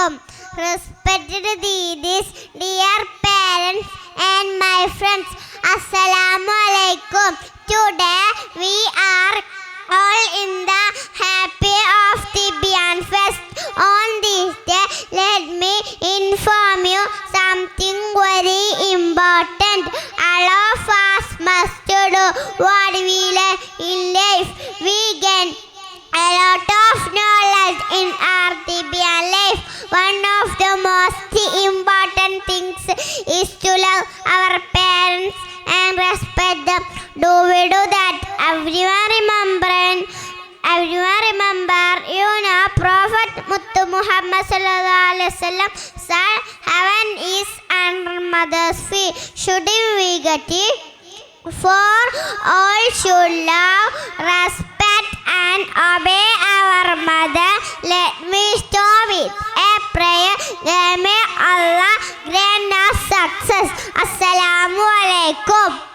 alaikum. Respected deities, dear parents and my friends, assalamu alaikum. Today we are all in the happy of the Tibian Fest. On this day, let me inform you something very important. All of us must do what we like in life. We gain a lot of knowledge in our Tibian life. One of the most important things is to love our parents and respect them. Do we do that? Everyone remember, Prophet Muttu Muhammad sallallahu alaihi wasallam said, heaven is under mother's feet. Should we get it? For all should love, respect and obey our mother. Let me start with a prayer. May Allah grant us success. Assalamu alaikum.